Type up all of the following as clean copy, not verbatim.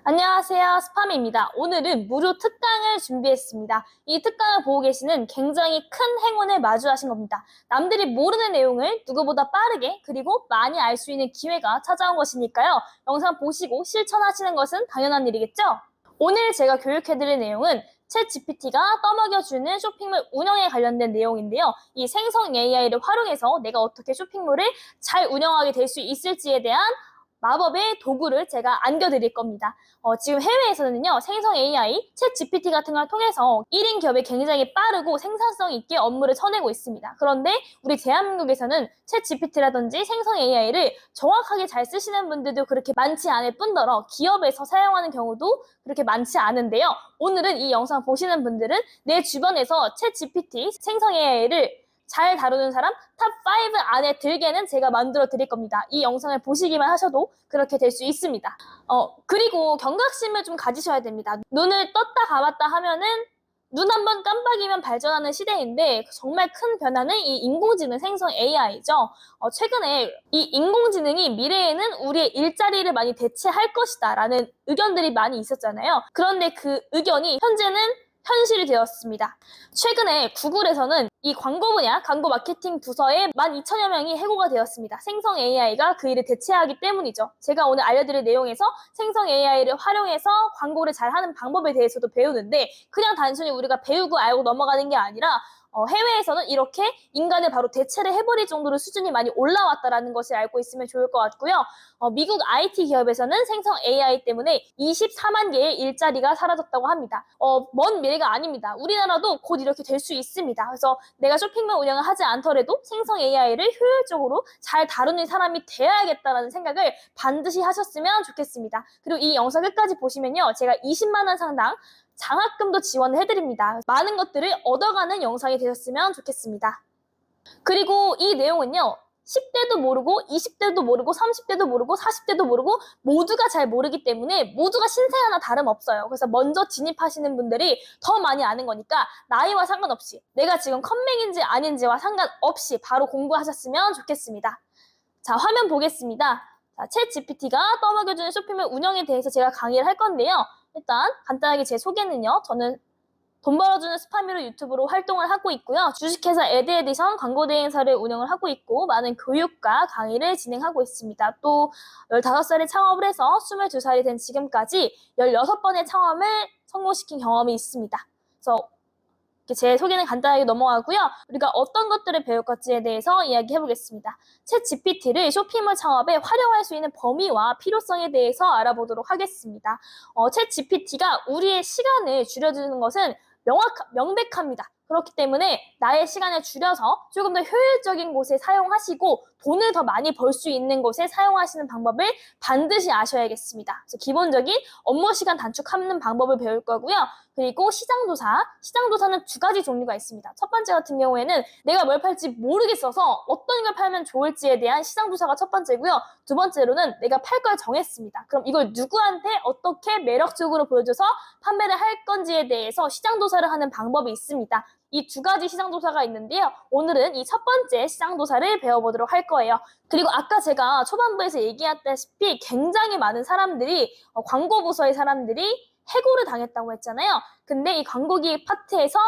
안녕하세요. 스파미입니다. 오늘은 무료 특강을 준비했습니다. 이 특강을 보고 계시는 굉장히 큰 행운을 마주하신 겁니다. 남들이 모르는 내용을 누구보다 빠르게 그리고 많이 알 수 있는 기회가 찾아온 것이니까요. 영상 보시고 실천하시는 것은 당연한 일이겠죠? 오늘 제가 교육해드릴 내용은 챗GPT가 떠먹여주는 쇼핑몰 운영에 관련된 내용인데요. 이 생성 AI를 활용해서 내가 어떻게 쇼핑몰을 잘 운영하게 될 수 있을지에 대한 마법의 도구를 제가 안겨드릴 겁니다. 지금 해외에서는요, 생성 AI, 챗 GPT 같은 걸 통해서 1인 기업이 굉장히 빠르고 생산성 있게 업무를 쳐내고 있습니다. 그런데 우리 대한민국에서는 챗 GPT라든지 생성 AI를 정확하게 잘 쓰시는 분들도 그렇게 많지 않을 뿐더러 기업에서 사용하는 경우도 그렇게 많지 않은데요. 오늘은 이 영상 보시는 분들은 내 주변에서 챗 GPT, 생성 AI를 잘 다루는 사람 탑5 안에 들게는 제가 만들어 드릴 겁니다. 이 영상을 보시기만 하셔도 그렇게 될 수 있습니다. 그리고 경각심을 좀 가지셔야 됩니다. 눈을 떴다 감았다 하면은 눈 한번 깜빡이면 발전하는 시대인데 정말 큰 변화는 이 인공지능 생성 AI죠. 최근에 이 인공지능이 미래에는 우리의 일자리를 많이 대체할 것이다 라는 의견들이 많이 있었잖아요. 그런데 그 의견이 현재는 현실이 되었습니다. 최근에 구글에서는 이 광고 분야, 광고 마케팅 부서에 12,000여 명이 해고가 되었습니다. 생성 AI가 그 일을 대체하기 때문이죠. 제가 오늘 알려드릴 내용에서 생성 AI를 활용해서 광고를 잘하는 방법에 대해서도 배우는데 그냥 단순히 우리가 배우고 알고 넘어가는 게 아니라 해외에서는 이렇게 인간을 바로 대체를 해버릴 정도로 수준이 많이 올라왔다는 것을 알고 있으면 좋을 것 같고요. 미국 IT 기업에서는 생성 AI 때문에 24만 개의 일자리가 사라졌다고 합니다. 먼 미래가 아닙니다. 우리나라도 곧 이렇게 될 수 있습니다. 그래서 내가 쇼핑몰 운영을 하지 않더라도 생성 AI를 효율적으로 잘 다루는 사람이 되어야겠다는 생각을 반드시 하셨으면 좋겠습니다. 그리고 이 영상 끝까지 보시면요. 제가 20만 원 상당 장학금도 지원을 해드립니다. 많은 것들을 얻어가는 영상이 되셨으면 좋겠습니다. 그리고 이 내용은요. 10대도 모르고 20대도 모르고 30대도 모르고 40대도 모르고 모두가 잘 모르기 때문에 모두가 신세 하나 다름없어요. 그래서 먼저 진입하시는 분들이 더 많이 아는 거니까 나이와 상관없이 내가 지금 컴맹인지 아닌지와 상관없이 바로 공부하셨으면 좋겠습니다. 자, 화면 보겠습니다. 자, 챗 GPT가 떠먹여주는 쇼핑몰 운영에 대해서 제가 강의를 할 건데요. 일단 간단하게 제 소개는요. 저는 돈 벌어주는 스파미로 유튜브로 활동을 하고 있고요. 주식회사 에드에디션 광고 대행사를 운영을 하고 있고 많은 교육과 강의를 진행하고 있습니다. 또 15살에 창업을 해서 22살이 된 지금까지 16번의 창업을 성공시킨 경험이 있습니다. 그래서 제 소개는 간단하게 넘어가고요. 우리가 어떤 것들을 배울 것지에 대해서 이야기해보겠습니다. 챗 GPT를 쇼핑몰 창업에 활용할 수 있는 범위와 필요성에 대해서 알아보도록 하겠습니다. 챗 GPT가 우리의 시간을 줄여주는 것은 명백합니다. 그렇기 때문에 나의 시간을 줄여서 조금 더 효율적인 곳에 사용하시고 돈을 더 많이 벌 수 있는 곳에 사용하시는 방법을 반드시 아셔야겠습니다. 그래서 기본적인 업무 시간 단축하는 방법을 배울 거고요. 그리고 시장조사는 두 가지 종류가 있습니다. 첫 번째 같은 경우에는 내가 뭘 팔지 모르겠어서 어떤 걸 팔면 좋을지에 대한 시장조사가 첫 번째고요. 두 번째로는 내가 팔 걸 정했습니다. 그럼 이걸 누구한테 어떻게 매력적으로 보여줘서 판매를 할 건지에 대해서 시장조사를 하는 방법이 있습니다. 이 두 가지 시장조사가 있는데요. 오늘은 이 첫 번째 시장조사를 배워보도록 할 거예요. 그리고 아까 제가 초반부에서 얘기했다시피 굉장히 많은 사람들이 광고부서의 사람들이 해고를 당했다고 했잖아요. 근데 이 광고기획 파트에서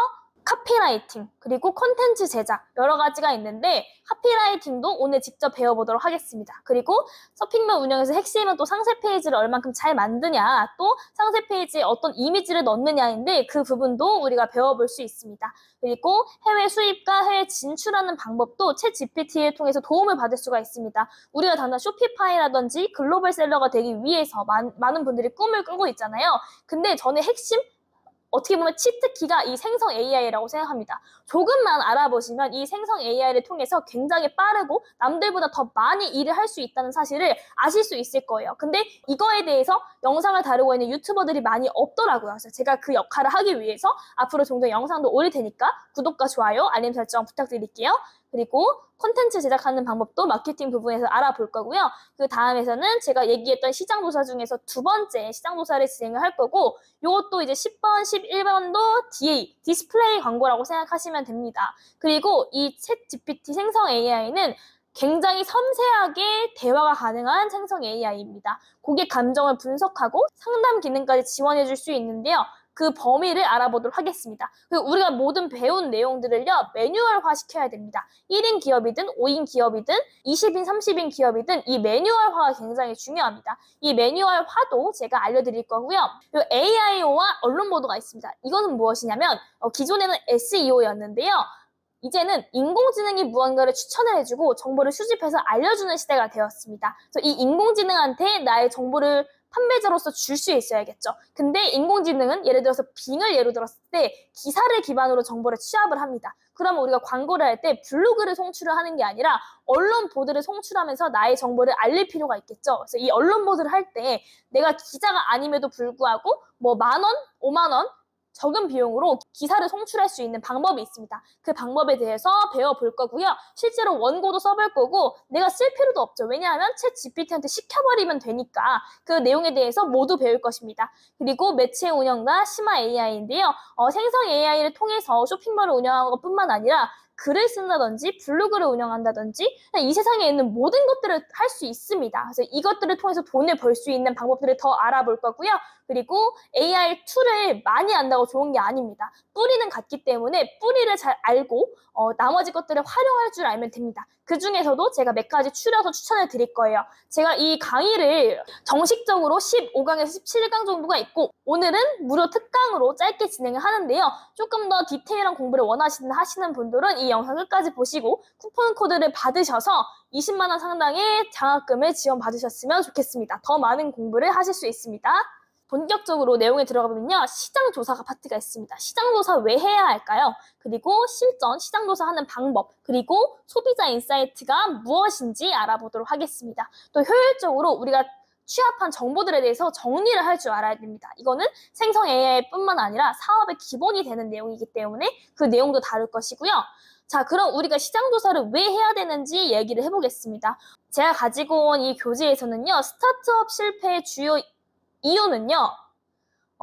카피라이팅, 그리고 콘텐츠 제작 여러 가지가 있는데 카피라이팅도 오늘 직접 배워보도록 하겠습니다. 그리고 쇼핑몰 운영에서 핵심은 또 상세 페이지를 얼만큼 잘 만드냐, 또 상세 페이지에 어떤 이미지를 넣느냐인데 그 부분도 우리가 배워볼 수 있습니다. 그리고 해외 수입과 해외 진출하는 방법도 챗 GPT를 통해서 도움을 받을 수가 있습니다. 우리가 단단 쇼피파이라든지 글로벌 셀러가 되기 위해서 많은 분들이 꿈을 꾸고 있잖아요. 근데 저는 핵심 어떻게 보면 치트키가 이 생성 AI라고 생각합니다. 조금만 알아보시면 이 생성 AI를 통해서 굉장히 빠르고 남들보다 더 많이 일을 할 수 있다는 사실을 아실 수 있을 거예요. 근데 이거에 대해서 영상을 다루고 있는 유튜버들이 많이 없더라고요. 그래서 제가 그 역할을 하기 위해서 앞으로 종종 영상도 올릴 테니까 구독과 좋아요, 알림 설정 부탁드릴게요. 그리고 콘텐츠 제작하는 방법도 마케팅 부분에서 알아볼 거고요. 그 다음에서는 제가 얘기했던 시장조사 중에서 두 번째 시장조사를 진행을 할 거고 이것도 이제 10번, 11번도 DA, 디스플레이 광고라고 생각하시면 됩니다. 그리고 이 챗 GPT 생성 AI는 굉장히 섬세하게 대화가 가능한 생성 AI입니다. 고객 감정을 분석하고 상담 기능까지 지원해 줄 수 있는데요. 그 범위를 알아보도록 하겠습니다. 그리고 우리가 모든 배운 내용들을요, 매뉴얼화 시켜야 됩니다. 1인 기업이든 5인 기업이든 20인, 30인 기업이든 이 매뉴얼화가 굉장히 중요합니다. 이 매뉴얼화도 제가 알려드릴 거고요. 그리고 AIO와 언론 보도가 있습니다. 이거는 무엇이냐면 기존에는 SEO였는데요. 이제는 인공지능이 무언가를 추천을 해주고 정보를 수집해서 알려주는 시대가 되었습니다. 그래서 이 인공지능한테 나의 정보를 판매자로서 줄 수 있어야겠죠. 근데 인공지능은 예를 들어서 빙을 예로 들었을 때 기사를 기반으로 정보를 취합을 합니다. 그러면 우리가 광고를 할 때 블로그를 송출을 하는 게 아니라 언론 보도를 송출하면서 나의 정보를 알릴 필요가 있겠죠. 그래서 이 언론 보도를 할 때 내가 기자가 아님에도 불구하고 뭐 10,000원, 50,000원 적은 비용으로 기사를 송출할 수 있는 방법이 있습니다. 그 방법에 대해서 배워볼 거고요. 실제로 원고도 써볼 거고 내가 쓸 필요도 없죠. 왜냐하면 챗 GPT한테 시켜버리면 되니까 그 내용에 대해서 모두 배울 것입니다. 그리고 매체 운영과 심화 AI인데요. 생성 AI를 통해서 쇼핑몰을 운영하는 것뿐만 아니라 글을 쓴다든지 블로그를 운영한다든지 이 세상에 있는 모든 것들을 할 수 있습니다. 그래서 이것들을 통해서 돈을 벌 수 있는 방법들을 더 알아볼 거고요. 그리고 AI 툴을 많이 안다고 좋은 게 아닙니다. 뿌리는 같기 때문에 뿌리를 잘 알고 나머지 것들을 활용할 줄 알면 됩니다. 그 중에서도 제가 몇 가지 추려서 추천을 드릴 거예요. 제가 이 강의를 정식적으로 15강에서 17강 정도가 있고 오늘은 무료 특강으로 짧게 진행을 하는데요. 조금 더 디테일한 공부를 하시는 분들은 이 영상 끝까지 보시고 쿠폰 코드를 받으셔서 20만 원 상당의 장학금을 지원받으셨으면 좋겠습니다. 더 많은 공부를 하실 수 있습니다. 본격적으로 내용에 들어가보면요. 시장조사가 파트가 있습니다. 시장조사 왜 해야 할까요? 그리고 실전, 시장조사 하는 방법, 그리고 소비자 인사이트가 무엇인지 알아보도록 하겠습니다. 또 효율적으로 우리가 취합한 정보들에 대해서 정리를 할 줄 알아야 됩니다. 이거는 생성 AI뿐만 아니라 사업의 기본이 되는 내용이기 때문에 그 내용도 다룰 것이고요. 자, 그럼 우리가 시장조사를 왜 해야 되는지 얘기를 해보겠습니다. 제가 가지고 온 이 교재에서는요. 스타트업 실패의 주요 이유는요,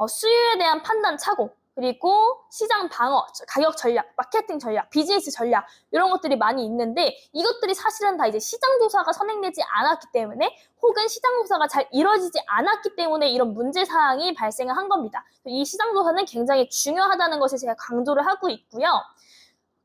수요에 대한 판단 착오, 그리고 시장 방어, 가격 전략, 마케팅 전략, 비즈니스 전략, 이런 것들이 많이 있는데, 이것들이 사실은 다 이제 시장조사가 선행되지 않았기 때문에, 혹은 시장조사가 잘 이루어지지 않았기 때문에 이런 문제사항이 발생을 한 겁니다. 이 시장조사는 굉장히 중요하다는 것을 제가 강조를 하고 있고요.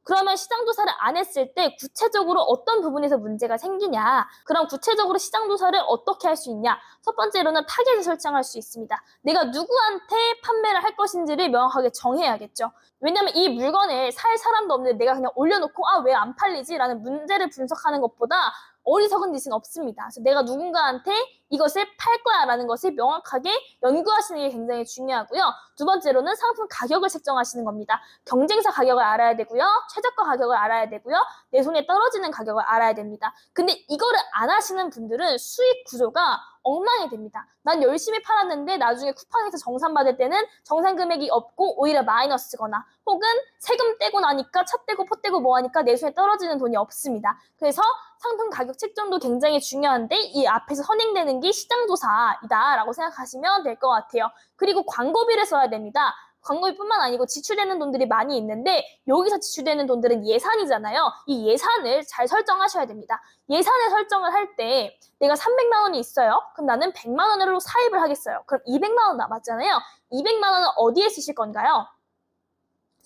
그러면 시장조사를 안 했을 때 구체적으로 어떤 부분에서 문제가 생기냐? 그럼 구체적으로 시장조사를 어떻게 할 수 있냐? 첫 번째로는 타겟을 설정할 수 있습니다. 내가 누구한테 판매를 할 것인지를 명확하게 정해야겠죠. 왜냐면 이 물건을 살 사람도 없는데 내가 그냥 올려놓고 왜 안 팔리지? 라는 문제를 분석하는 것보다 어리석은 짓은 없습니다. 그래서 내가 누군가한테 이것을 팔 거야 라는 것을 명확하게 연구하시는 게 굉장히 중요하고요. 두 번째로는 상품 가격을 책정하시는 겁니다. 경쟁사 가격을 알아야 되고요. 최저가 가격을 알아야 되고요. 내 손에 떨어지는 가격을 알아야 됩니다. 근데 이거를 안 하시는 분들은 수익 구조가 엉망이 됩니다. 난 열심히 팔았는데 나중에 쿠팡에서 정산받을 때는 정산 금액이 없고 오히려 마이너스거나 혹은 세금 떼고 나니까 차 떼고 포 떼고 뭐 하니까 내 손에 떨어지는 돈이 없습니다. 그래서 상품 가격 책정도 굉장히 중요한데 이 앞에서 선행되는 게 시장조사이다 라고 생각하시면 될 것 같아요. 그리고 광고비를 써야 됩니다. 광고비뿐만 아니고 지출되는 돈들이 많이 있는데 여기서 지출되는 돈들은 예산이잖아요. 이 예산을 잘 설정하셔야 됩니다. 예산을 설정을 할 때 내가 300만 원이 있어요. 그럼 나는 100만 원으로 사입을 하겠어요. 그럼 200만 원 남았잖아요. 200만 원은 어디에 쓰실 건가요?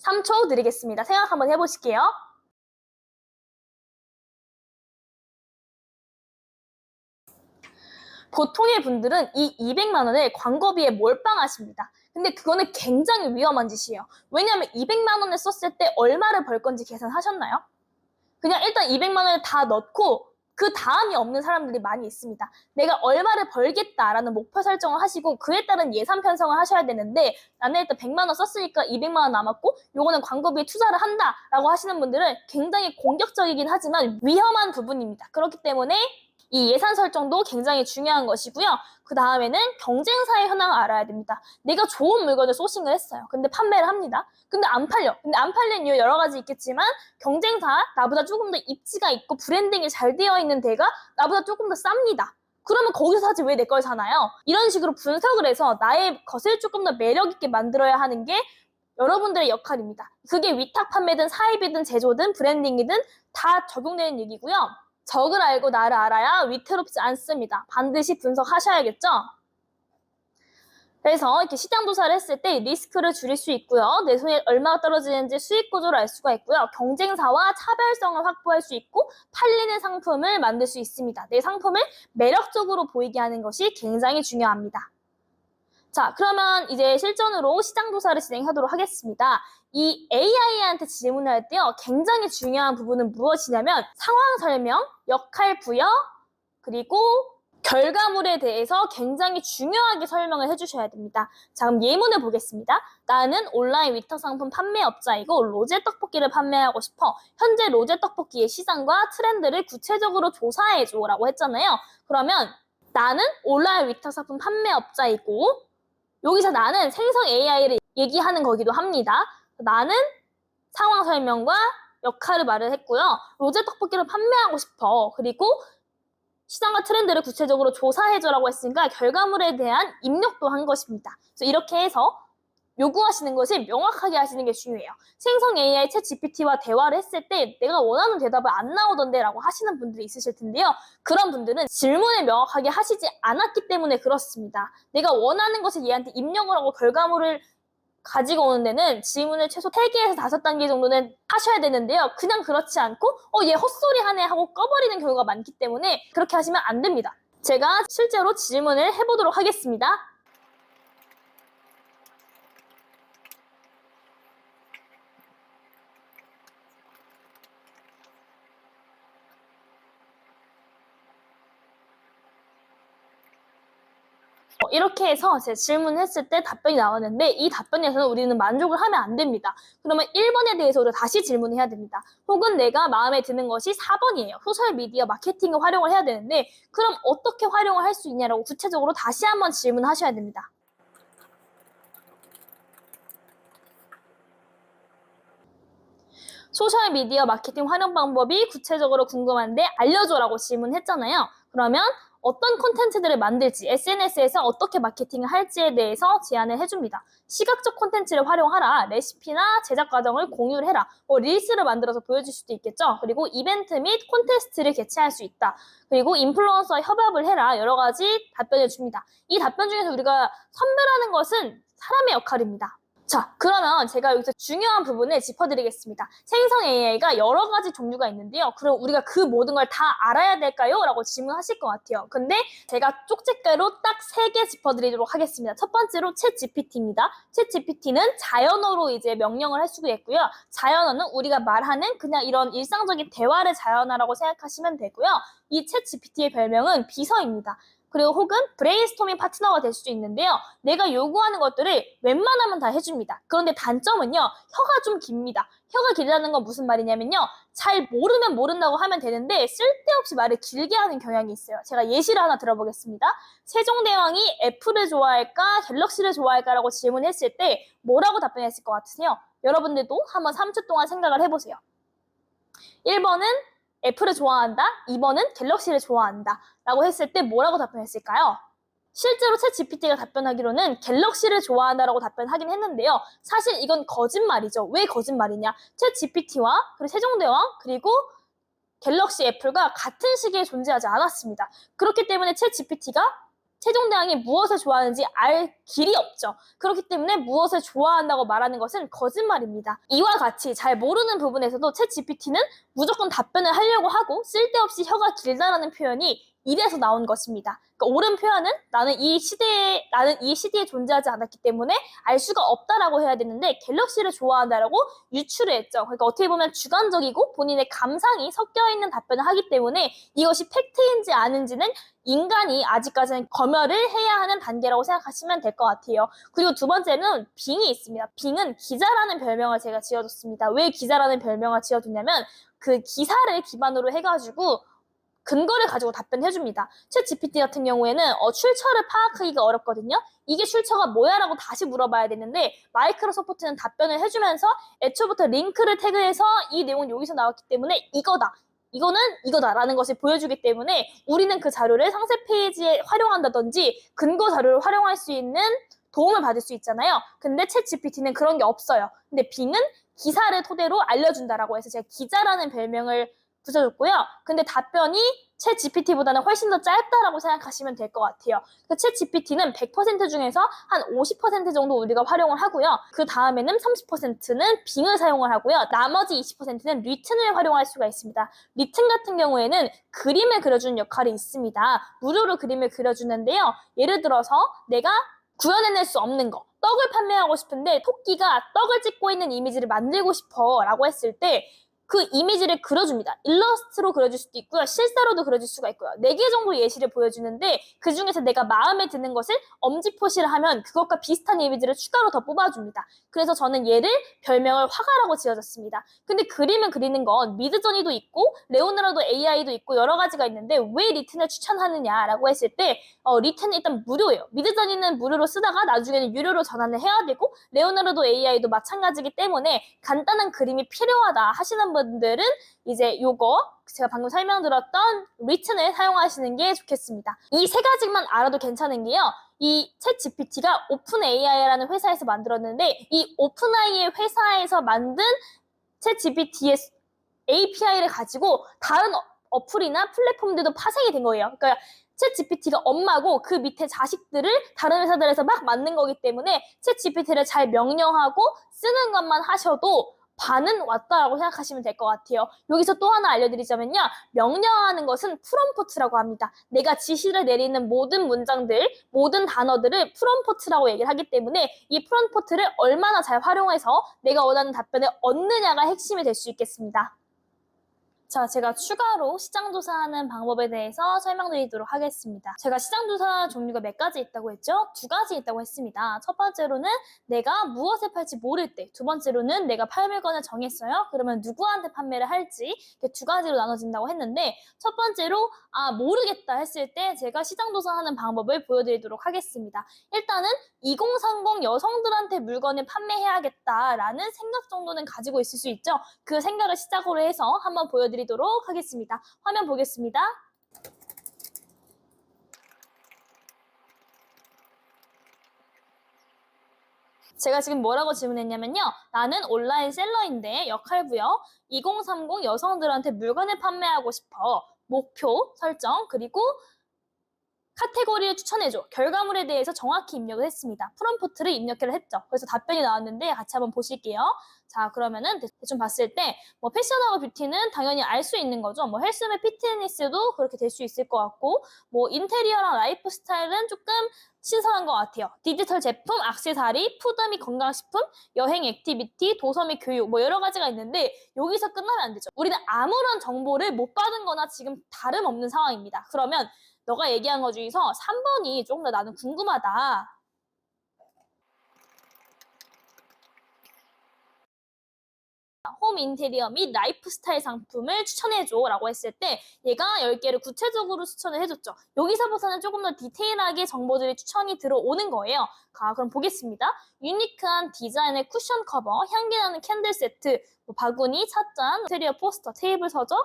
3초 드리겠습니다. 생각 한번 해보실게요. 보통의 분들은 이 200만 원을 광고비에 몰빵하십니다. 근데 그거는 굉장히 위험한 짓이에요. 왜냐하면 200만 원을 썼을 때 얼마를 벌 건지 계산하셨나요? 그냥 일단 200만 원을 다 넣고 그 다음이 없는 사람들이 많이 있습니다. 내가 얼마를 벌겠다라는 목표 설정을 하시고 그에 따른 예산 편성을 하셔야 되는데 나는 일단 100만 원 썼으니까 200만 원 남았고 요거는 광고비에 투자를 한다라고 하시는 분들은 굉장히 공격적이긴 하지만 위험한 부분입니다. 그렇기 때문에 이 예산 설정도 굉장히 중요한 것이고요. 그 다음에는 경쟁사의 현황을 알아야 됩니다. 내가 좋은 물건을 소싱을 했어요. 근데 판매를 합니다. 근데 안 팔려. 근데 안 팔린 이유 여러 가지 있겠지만 경쟁사, 나보다 조금 더 입지가 있고 브랜딩이 잘 되어 있는 데가 나보다 조금 더 쌉니다. 그러면 거기서 사지 왜 내 걸 사나요? 이런 식으로 분석을 해서 나의 것을 조금 더 매력 있게 만들어야 하는 게 여러분들의 역할입니다. 그게 위탁 판매든 사입이든 제조든 브랜딩이든 다 적용되는 얘기고요. 적을 알고 나를 알아야 위태롭지 않습니다. 반드시 분석하셔야겠죠? 그래서 이렇게 시장 조사를 했을 때 리스크를 줄일 수 있고요. 내 손에 얼마가 떨어지는지 수익 구조를 알 수가 있고요. 경쟁사와 차별성을 확보할 수 있고 팔리는 상품을 만들 수 있습니다. 내 상품을 매력적으로 보이게 하는 것이 굉장히 중요합니다. 자, 그러면 이제 실전으로 시장 조사를 진행하도록 하겠습니다. 이 AI한테 질문할 때요, 굉장히 중요한 부분은 무엇이냐면 상황 설명, 역할 부여, 그리고 결과물에 대해서 굉장히 중요하게 설명을 해주셔야 됩니다. 자, 그럼 예문을 보겠습니다. 나는 온라인 위탁 상품 판매업자이고 로제 떡볶이를 판매하고 싶어. 현재 로제 떡볶이의 시장과 트렌드를 구체적으로 조사해줘 라고 했잖아요. 그러면 나는 온라인 위탁 상품 판매업자이고, 여기서 나는 생성 AI를 얘기하는 거기도 합니다. 나는 상황 설명과 역할을 말을 했고요. 로제 떡볶이를 판매하고 싶어. 그리고 시장과 트렌드를 구체적으로 조사해줘라고 했으니까 결과물에 대한 입력도 한 것입니다. 그래서 이렇게 해서 요구하시는 것을 명확하게 하시는 게 중요해요. 생성 AI 챗 GPT와 대화를 했을 때 내가 원하는 대답을 안 나오던데 라고 하시는 분들이 있으실 텐데요. 그런 분들은 질문을 명확하게 하시지 않았기 때문에 그렇습니다. 내가 원하는 것을 얘한테 입력을 하고 결과물을 가지고 오는 데는 질문을 최소 3개에서 5단계 정도는 하셔야 되는데요. 그냥 그렇지 않고 얘 헛소리 하네 하고 꺼버리는 경우가 많기 때문에 그렇게 하시면 안 됩니다. 제가 실제로 질문을 해보도록 하겠습니다. 이렇게 해서 제 질문했을 때 답변이 나왔는데 이 답변에서는 우리는 만족을 하면 안 됩니다. 그러면 1번에 대해서 우리가 다시 질문해야 됩니다. 혹은 내가 마음에 드는 것이 4번이에요. 소셜미디어 마케팅을 활용을 해야 되는데 그럼 어떻게 활용을 할 수 있냐라고 구체적으로 다시 한번 질문하셔야 됩니다. 소셜미디어 마케팅 활용 방법이 구체적으로 궁금한데 알려줘라고 질문했잖아요. 그러면 어떤 콘텐츠들을 만들지, SNS에서 어떻게 마케팅을 할지에 대해서 제안을 해줍니다. 시각적 콘텐츠를 활용하라, 레시피나 제작 과정을 공유를 해라, 릴스를 만들어서 보여줄 수도 있겠죠. 그리고 이벤트 및 콘테스트를 개최할 수 있다. 그리고 인플루언서와 협업을 해라, 여러 가지 답변을 줍니다. 이 답변 중에서 우리가 선별하는 것은 사람의 역할입니다. 자, 그러면 제가 여기서 중요한 부분을 짚어드리겠습니다. 생성 AI가 여러 가지 종류가 있는데요. 그럼 우리가 그 모든 걸 다 알아야 될까요? 라고 질문하실 것 같아요. 근데 제가 쪽집게로 딱 3개 짚어드리도록 하겠습니다. 첫 번째로 챗 GPT입니다. 챗 GPT는 자연어로 이제 명령을 할 수가 있고요. 자연어는 우리가 말하는 그냥 이런 일상적인 대화를 자연어라고 생각하시면 되고요. 이 챗 GPT의 별명은 비서입니다. 그리고 혹은 브레인스토밍 파트너가 될 수도 있는데요. 내가 요구하는 것들을 웬만하면 다 해줍니다. 그런데 단점은요. 혀가 좀 깁니다. 혀가 길다는 건 무슨 말이냐면요. 잘 모르면 모른다고 하면 되는데 쓸데없이 말을 길게 하는 경향이 있어요. 제가 예시를 하나 들어보겠습니다. 세종대왕이 애플을 좋아할까 갤럭시를 좋아할까라고 질문했을 때 뭐라고 답변했을 것 같으세요? 여러분들도 한번 3초 동안 생각을 해보세요. 1번은 애플을 좋아한다, 2번은 갤럭시를 좋아한다 라고 했을 때 뭐라고 답변했을까요? 실제로 챗 GPT가 답변하기로는 갤럭시를 좋아한다라고 답변하긴 했는데요. 사실 이건 거짓말이죠. 왜 거짓말이냐? 챗 GPT와 그리고 세종대왕 그리고 갤럭시 애플과 같은 시기에 존재하지 않았습니다. 그렇기 때문에 챗 GPT가 세종대왕이 무엇을 좋아하는지 알 길이 없죠. 그렇기 때문에 무엇을 좋아한다고 말하는 것은 거짓말입니다. 이와 같이 잘 모르는 부분에서도 챗 GPT는 무조건 답변을 하려고 하고 쓸데없이 혀가 길다라는 표현이 이래서 나온 것입니다. 그러니까 옳은 표현은 나는 이 시대에 존재하지 않았기 때문에 알 수가 없다라고 해야 되는데 갤럭시를 좋아한다라고 유추를 했죠. 그러니까 어떻게 보면 주관적이고 본인의 감상이 섞여 있는 답변을 하기 때문에 이것이 팩트인지 아닌지는 인간이 아직까지는 검열을 해야 하는 단계라고 생각하시면 될 것 같아요. 그리고 두 번째는 빙이 있습니다. 빙은 기자라는 별명을 제가 지어줬습니다. 왜 기자라는 별명을 지어줬냐면 그 기사를 기반으로 해가지고 근거를 가지고 답변해줍니다. 챗 GPT 같은 경우에는 출처를 파악하기가 어렵거든요. 이게 출처가 뭐야? 라고 다시 물어봐야 되는데 마이크로소프트는 답변을 해주면서 애초부터 링크를 태그해서 이 내용은 여기서 나왔기 때문에 이거다. 이거는 이거다라는 것을 보여주기 때문에 우리는 그 자료를 상세 페이지에 활용한다든지 근거 자료를 활용할 수 있는 도움을 받을 수 있잖아요. 근데 챗 GPT는 그런 게 없어요. 근데 빙은 기사를 토대로 알려준다라고 해서 제가 기자라는 별명을 붙여줬고요. 근데 답변이 챗 GPT보다는 훨씬 더 짧다라고 생각하시면 될 것 같아요. 챗 GPT는 100% 중에서 한 50% 정도 우리가 활용을 하고요. 그 다음에는 30%는 빙을 사용을 하고요. 나머지 20%는 리튼을 활용할 수가 있습니다. 리튼 같은 경우에는 그림을 그려주는 역할이 있습니다. 무료로 그림을 그려주는데요. 예를 들어서 내가 구현해낼 수 없는 거, 떡을 판매하고 싶은데 토끼가 떡을 찍고 있는 이미지를 만들고 싶어 라고 했을 때 그 이미지를 그려줍니다. 일러스트로 그려줄 수도 있고요. 실사로도 그려줄 수가 있고요. 4개 정도 예시를 보여주는데 그 중에서 내가 마음에 드는 것을 엄지 표시를 하면 그것과 비슷한 이미지를 추가로 더 뽑아줍니다. 그래서 저는 얘를 별명을 화가라고 지어줬습니다. 근데 그림을 그리는 건 미드저니도 있고 레오나르도 AI도 있고 여러 가지가 있는데 왜 리튼을 추천하느냐라고 했을 때 리튼은 일단 무료예요. 미드저니는 무료로 쓰다가 나중에는 유료로 전환을 해야 되고 레오나르도 AI도 마찬가지이기 때문에 간단한 그림이 필요하다 하시는 분들은 이제 요거 제가 방금 설명드렸던 리튼을 사용하시는 게 좋겠습니다. 이 세 가지만 알아도 괜찮은 게요. 이 챗 GPT가 오픈 AI라는 회사에서 만들었는데 이 오픈 AI 회사에서 만든 챗 GPT의 API를 가지고 다른 어플이나 플랫폼들도 파생이 된 거예요. 그러니까 챗 GPT가 엄마고 그 밑에 자식들을 다른 회사들에서 막 만든 거기 때문에 챗 GPT를 잘 명령하고 쓰는 것만 하셔도 반은 왔다라고 생각하시면 될 것 같아요. 여기서 또 하나 알려드리자면요. 명령하는 것은 프롬프트라고 합니다. 내가 지시를 내리는 모든 문장들, 모든 단어들을 프롬프트라고 얘기를 하기 때문에 이 프롬프트를 얼마나 잘 활용해서 내가 원하는 답변을 얻느냐가 핵심이 될 수 있겠습니다. 자, 제가 추가로 시장조사하는 방법에 대해서 설명드리도록 하겠습니다. 제가 시장조사 종류가 몇 가지 있다고 했죠? 2가지 있다고 했습니다. 첫 번째로는 내가 무엇을 팔지 모를 때, 두 번째로는 내가 팔 물건을 정했어요. 그러면 누구한테 판매를 할지 이렇게 2가지로 나눠진다고 했는데 첫 번째로 모르겠다 했을 때 제가 시장조사하는 방법을 보여드리도록 하겠습니다. 일단은 2030 여성들한테 물건을 판매해야겠다라는 생각 정도는 가지고 있을 수 있죠. 그 생각을 시작으로 해서 한번 보여드리도록 하겠습니다. 화면 보겠습니다. 제가 지금 뭐라고 질문했냐면요. 나는 온라인 셀러인데 역할부여 2030 여성들한테 물건을 판매하고 싶어. 목표 설정 그리고 카테고리를 추천해줘. 결과물에 대해서 정확히 입력을 했습니다. 프롬프트를 입력을 했죠. 그래서 답변이 나왔는데 같이 한번 보실게요. 자, 그러면은 대충 봤을 때 뭐 패션하고 뷰티는 당연히 알 수 있는 거죠. 뭐 헬스나 피트니스도 그렇게 될 수 있을 것 같고 뭐 인테리어랑 라이프 스타일은 조금 신선한 것 같아요. 디지털 제품, 액세서리, 푸드 및 건강식품, 여행 액티비티, 도서 및 교육 뭐 여러 가지가 있는데 여기서 끝나면 안 되죠. 우리는 아무런 정보를 못 받은 거나 지금 다름없는 상황입니다. 그러면 너가 얘기한 거 중에서 3번이 조금 더 나는 궁금하다. 홈 인테리어 및 라이프 스타일 상품을 추천해줘 라고 했을 때 얘가 10개를 구체적으로 추천을 해줬죠. 여기서부터는 조금 더 디테일하게 정보들이 추천이 들어오는 거예요. 그럼 보겠습니다. 유니크한 디자인의 쿠션 커버, 향기나는 캔들 세트, 뭐 바구니, 찻잔, 인테리어 포스터, 테이블 서적,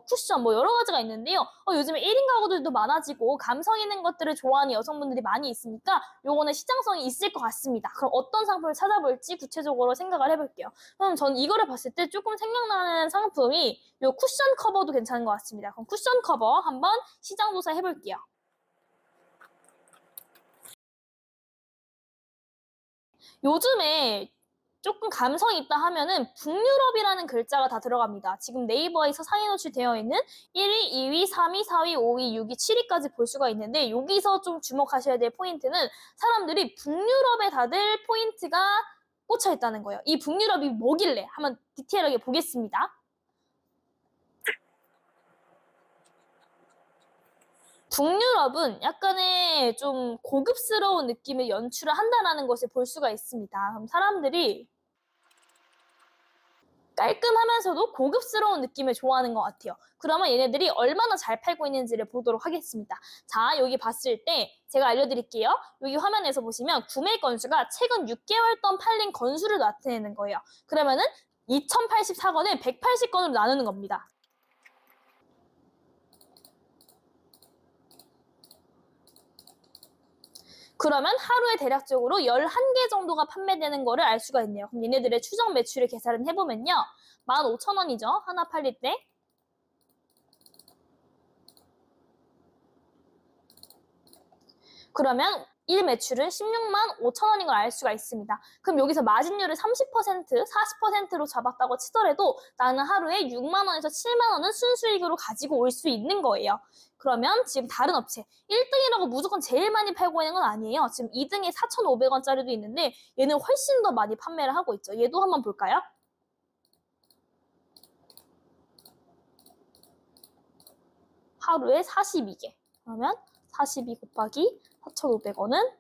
쿠션 뭐 여러 가지가 있는데요. 요즘에 1인 가구들도 많아지고 감성 있는 것들을 좋아하는 여성분들이 많이 있으니까 요거는 시장성이 있을 것 같습니다. 그럼 어떤 상품을 찾아볼지 구체적으로 생각을 해볼게요. 그럼 전 이거를 봤을 때 조금 생각나는 상품이 요 쿠션 커버도 괜찮은 것 같습니다. 그럼 쿠션 커버 한번 시장 조사 해볼게요. 요즘에 조금 감성이 있다 하면은 북유럽이라는 글자가 다 들어갑니다. 지금 네이버에서 상위 노출되어 있는 1위, 2위, 3위, 4위, 5위, 6위, 7위까지 볼 수가 있는데 여기서 좀 주목하셔야 될 포인트는 사람들이 북유럽에 다들 포인트가 꽂혀 있다는 거예요. 이 북유럽이 뭐길래 한번 디테일하게 보겠습니다. 북유럽은 약간의 좀 고급스러운 느낌을 연출을 한다는 것을 볼 수가 있습니다. 그럼 사람들이 깔끔하면서도 고급스러운 느낌을 좋아하는 것 같아요. 그러면 얘네들이 얼마나 잘 팔고 있는지를 보도록 하겠습니다. 자, 여기 봤을 때 제가 알려드릴게요. 여기 화면에서 보시면 구매 건수가 최근 6개월 동안 팔린 건수를 나타내는 거예요. 그러면은 2084건을 180건으로 나누는 겁니다. 그러면 하루에 대략적으로 11개 정도가 판매되는 거를 알 수가 있네요. 그럼 얘네들의 추정 매출을 계산을 해보면요. 15,000원이죠. 하나 팔릴 때. 그러면 일 매출은 16만 5천 원인 걸 알 수가 있습니다. 그럼 여기서 마진율을 30%, 40%로 잡았다고 치더라도 나는 하루에 6만 원에서 7만 원은 순수익으로 가지고 올 수 있는 거예요. 그러면 지금 다른 업체 1등이라고 무조건 제일 많이 팔고 있는 건 아니에요. 지금 2등에 4,500원짜리도 있는데 얘는 훨씬 더 많이 판매를 하고 있죠. 얘도 한번 볼까요? 하루에 42개. 그러면 42 곱하기 4,500원은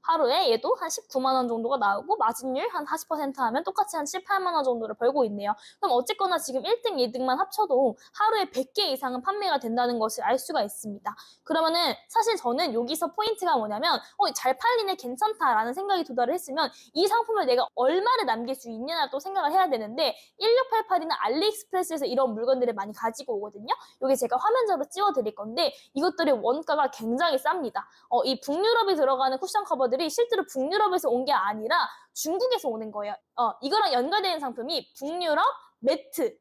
하루에 얘도 한 19만 원 정도가 나오고 마진율 한 40% 하면 똑같이 한 7, 8만 원 정도를 벌고 있네요. 그럼 어쨌거나 지금 1등, 2등만 합쳐도 하루에 100개 이상은 판매가 된다는 것을 알 수가 있습니다. 그러면은 사실 저는 여기서 포인트가 뭐냐면 잘 팔리네, 괜찮다라는 생각이 도달을 했으면 이 상품을 내가 얼마를 남길 수 있냐를 또 생각을 해야 되는데 1688이나 알리익스프레스에서 이런 물건들을 많이 가지고 오거든요. 여기 제가 화면적으로 띄워드릴 건데 이것들의 원가가 굉장히 쌉니다. 이 북유럽이 들어가는 쿠션 커버들이 실제로 북유럽에서 온 게 아니라 중국에서 오는 거예요. 이거랑 연관되는 상품이 북유럽 매트,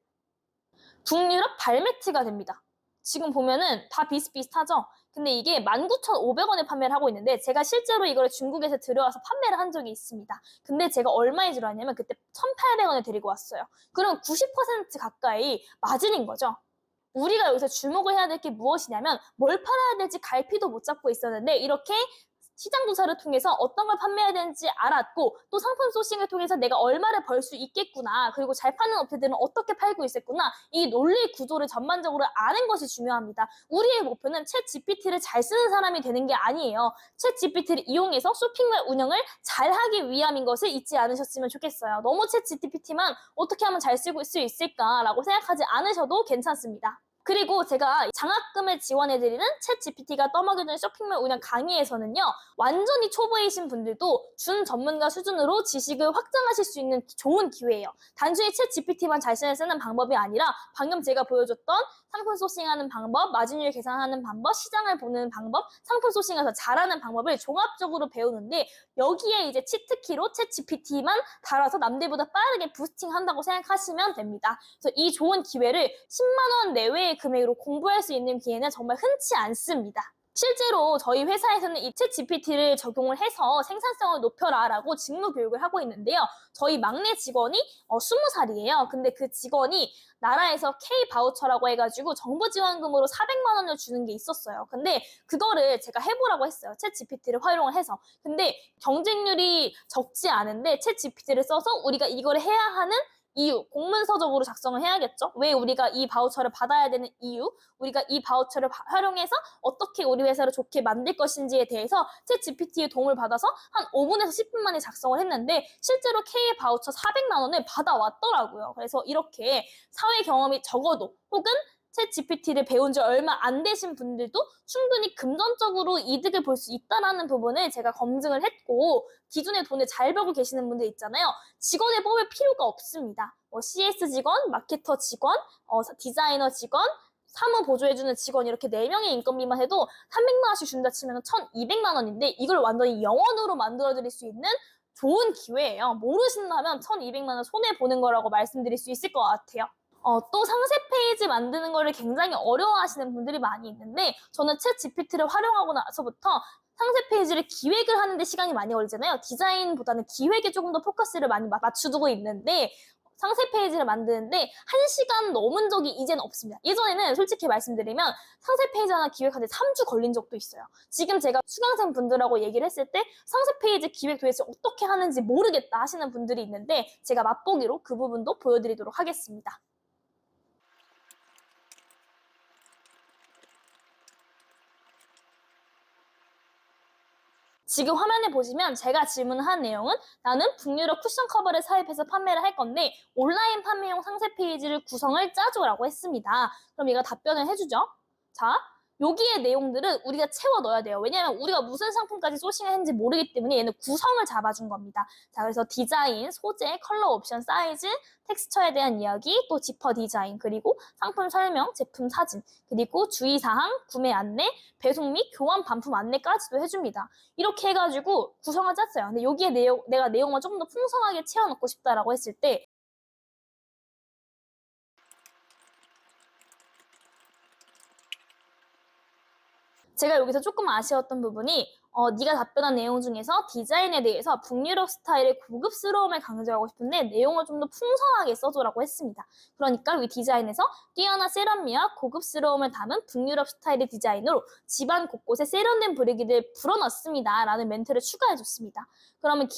북유럽 발매트가 됩니다. 지금 보면은 다 비슷비슷하죠? 근데 이게 19,500원에 판매를 하고 있는데 제가 실제로 이거를 중국에서 들여와서 판매를 한 적이 있습니다. 근데 제가 얼마에 들어왔냐면 그때 1,800원에 데리고 왔어요. 그럼 90% 가까이 마진인 거죠. 우리가 여기서 주목을 해야 될 게 무엇이냐면 뭘 팔아야 될지 갈피도 못 잡고 있었는데 이렇게 시장 조사를 통해서 어떤 걸 판매해야 되는지 알았고 또 상품 소싱을 통해서 내가 얼마를 벌 수 있겠구나, 그리고 잘 파는 업체들은 어떻게 팔고 있었구나, 이 논리 구조를 전반적으로 아는 것이 중요합니다. 우리의 목표는 챗 GPT를 잘 쓰는 사람이 되는 게 아니에요. 챗 GPT를 이용해서 쇼핑몰 운영을 잘 하기 위함인 것을 잊지 않으셨으면 좋겠어요. 너무 챗 GPT만 어떻게 하면 잘 쓰고 수 있을까라고 생각하지 않으셔도 괜찮습니다. 그리고 제가 장학금을 지원해드리는 챗 GPT가 떠먹여주는 쇼핑몰 운영 강의에서는요, 완전히 초보이신 분들도 준 전문가 수준으로 지식을 확장하실 수 있는 좋은 기회예요. 단순히 챗 GPT만 잘 쓰는 방법이 아니라 방금 제가 보여줬던 상품 소싱하는 방법, 마진율 계산하는 방법, 시장을 보는 방법, 상품 소싱을 더 잘하는 방법을 종합적으로 배우는데 여기에 이제 치트키로 챗 GPT만 달아서 남들보다 빠르게 부스팅한다고 생각하시면 됩니다. 그래서 이 좋은 기회를 10만 원 내외의 금액으로 공부할 수 있는 기회는 정말 흔치 않습니다. 실제로 저희 회사에서는 이 챗 GPT를 적용을 해서 생산성을 높여라라고 직무 교육을 하고 있는데요. 저희 막내 직원이 20살이에요. 근데 그 직원이 나라에서 K 바우처라고 해가지고 정부 지원금으로 400만 원을 주는 게 있었어요. 근데 그거를 제가 해보라고 했어요. 챗 GPT를 활용을 해서. 근데 경쟁률이 적지 않은데 챗 GPT를 써서 우리가 이걸 해야 하는 이유, 공문서적으로 작성을 해야겠죠? 왜 우리가 이 바우처를 받아야 되는 이유, 우리가 이 바우처를 활용해서 어떻게 우리 회사를 좋게 만들 것인지에 대해서 챗 GPT의 도움을 받아서 한 5분에서 10분 만에 작성을 했는데 실제로 K 바우처 400만 원을 받아왔더라고요. 그래서 이렇게 사회 경험이 적어도 혹은 챗 GPT를 배운 지 얼마 안 되신 분들도 충분히 금전적으로 이득을 볼 수 있다는 부분을 제가 검증을 했고, 기존에 돈을 잘 벌고 계시는 분들 있잖아요. 직원을 뽑을 필요가 없습니다. CS 직원, 마케터 직원, 디자이너 직원, 사무 보조해주는 직원 이렇게 4명의 인건비만 해도 300만 원씩 준다 치면 1,200만 원인데 이걸 완전히 영원으로 만들어드릴 수 있는 좋은 기회예요. 모르신다면 1,200만 원 손해보는 거라고 말씀드릴 수 있을 것 같아요. 또 상세 페이지 만드는 거를 굉장히 어려워하시는 분들이 많이 있는데 저는 챗 GPT를 활용하고 나서부터 상세 페이지를 기획을 하는데 시간이 많이 걸리잖아요. 디자인보다는 기획에 조금 더 포커스를 많이 맞춰두고 있는데 상세 페이지를 만드는데 1시간 넘은 적이 이제는 없습니다. 예전에는 솔직히 말씀드리면 상세 페이지 하나 기획하는데 3주 걸린 적도 있어요. 지금 제가 수강생 분들하고 얘기를 했을 때 상세 페이지 기획 도대체 어떻게 하는지 모르겠다 하시는 분들이 있는데 제가 맛보기로 그 부분도 보여드리도록 하겠습니다. 지금 화면에 보시면 제가 질문한 내용은 나는 북유럽 쿠션 커버를 사입해서 판매를 할 건데 온라인 판매용 상세 페이지를 구성을 짜줘라고 했습니다. 그럼 얘가 답변을 해주죠. 자, 여기에 내용들은 우리가 채워 넣어야 돼요. 왜냐하면 우리가 무슨 상품까지 소싱을 했는지 모르기 때문에 얘는 구성을 잡아준 겁니다. 자, 그래서 디자인, 소재, 컬러 옵션, 사이즈, 텍스처에 대한 이야기, 또 지퍼 디자인, 그리고 상품 설명, 제품 사진, 그리고 주의사항, 구매 안내, 배송 및 교환 반품 안내까지도 해줍니다. 이렇게 해가지고 구성을 짰어요. 근데 여기에 내가 내용을 조금 더 풍성하게 채워넣고 싶다라고 했을 때 제가 여기서 조금 아쉬웠던 부분이 네가 답변한 내용 중에서 디자인에 대해서 북유럽 스타일의 고급스러움을 강조하고 싶은데 내용을 좀 더 풍성하게 써줘라고 했습니다. 그러니까 이 디자인에서 뛰어난 세련미와 고급스러움을 담은 북유럽 스타일의 디자인으로 집안 곳곳에 세련된 분위기를 불어넣습니다. 라는 멘트를 추가해줬습니다. 그러면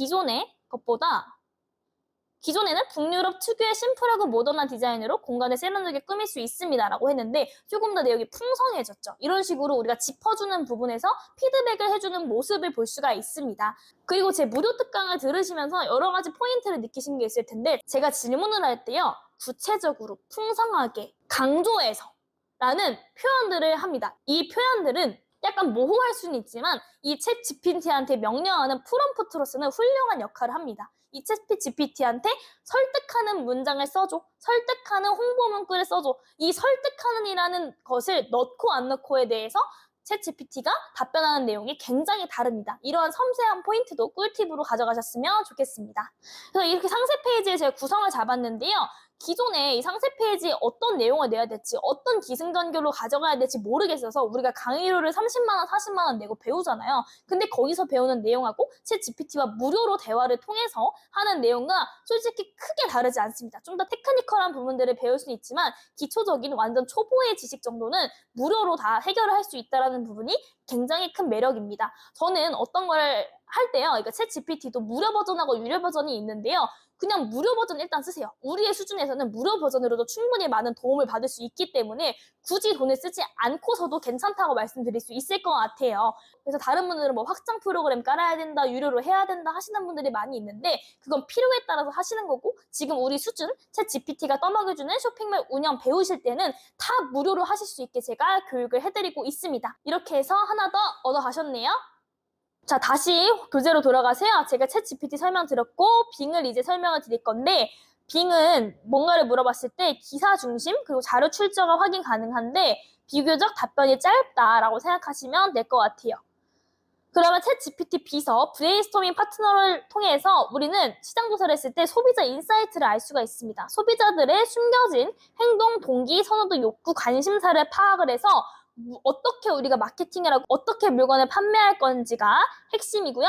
기존에는 북유럽 특유의 심플하고 모던한 디자인으로 공간을 세련되게 꾸밀 수 있습니다. 라고 했는데 조금 더 내용이 풍성해졌죠. 이런 식으로 우리가 짚어주는 부분에서 피드백을 해주는 모습을 볼 수가 있습니다. 그리고 제 무료 특강을 들으시면서 여러 가지 포인트를 느끼신 게 있을 텐데 제가 질문을 할 때요. 구체적으로, 풍성하게, 강조해서 라는 표현들을 합니다. 이 표현들은 약간 모호할 수는 있지만 이 챗 GPT한테 명령하는 프롬프트로서는 훌륭한 역할을 합니다. 이 챗 GPT한테 설득하는 문장을 써줘, 설득하는 홍보 문구를 써줘. 이 설득하는 이라는 것을 넣고 안 넣고에 대해서 챗 GPT가 답변하는 내용이 굉장히 다릅니다. 이러한 섬세한 포인트도 꿀팁으로 가져가셨으면 좋겠습니다. 그래서 이렇게 상세 페이지에 제가 구성을 잡았는데요. 기존에 이 상세 페이지에 어떤 내용을 내야 될지, 어떤 기승전결로 가져가야 될지 모르겠어서 우리가 강의료를 30만 원, 40만 원 내고 배우잖아요. 근데 거기서 배우는 내용하고 챗 GPT와 무료로 대화를 통해서 하는 내용과 솔직히 크게 다르지 않습니다. 좀 더 테크니컬한 부분들을 배울 수는 있지만 기초적인 완전 초보의 지식 정도는 무료로 다 해결을 할 수 있다는 부분이 굉장히 큰 매력입니다. 저는 어떤 걸 할 때요. 그러니까 챗 GPT도 무료 버전하고 유료 버전이 있는데요. 그냥 무료 버전 일단 쓰세요. 우리의 수준에서는 무료 버전으로도 충분히 많은 도움을 받을 수 있기 때문에 굳이 돈을 쓰지 않고서도 괜찮다고 말씀드릴 수 있을 것 같아요. 그래서 다른 분들은 뭐 확장 프로그램 깔아야 된다, 유료로 해야 된다 하시는 분들이 많이 있는데 그건 필요에 따라서 하시는 거고 지금 우리 수준, 챗 GPT가 떠먹여주는 쇼핑몰 운영 배우실 때는 다 무료로 하실 수 있게 제가 교육을 해드리고 있습니다. 이렇게 해서 하나 더 얻어 가셨네요. 자, 다시 교재로 돌아가세요. 제가 챗 GPT 설명 드렸고 빙을 이제 설명을 드릴 건데 빙은 뭔가를 물어봤을 때 기사 중심 그리고 자료 출처가 확인 가능한데 비교적 답변이 짧다라고 생각하시면 될 것 같아요. 그러면 챗 GPT 비서 브레인스토밍 파트너를 통해서 우리는 시장 조사를 했을 때 소비자 인사이트를 알 수가 있습니다. 소비자들의 숨겨진 행동, 동기, 선호도, 욕구, 관심사를 파악을 해서 어떻게 우리가 마케팅을 하고 어떻게 물건을 판매할 건지가 핵심이고요.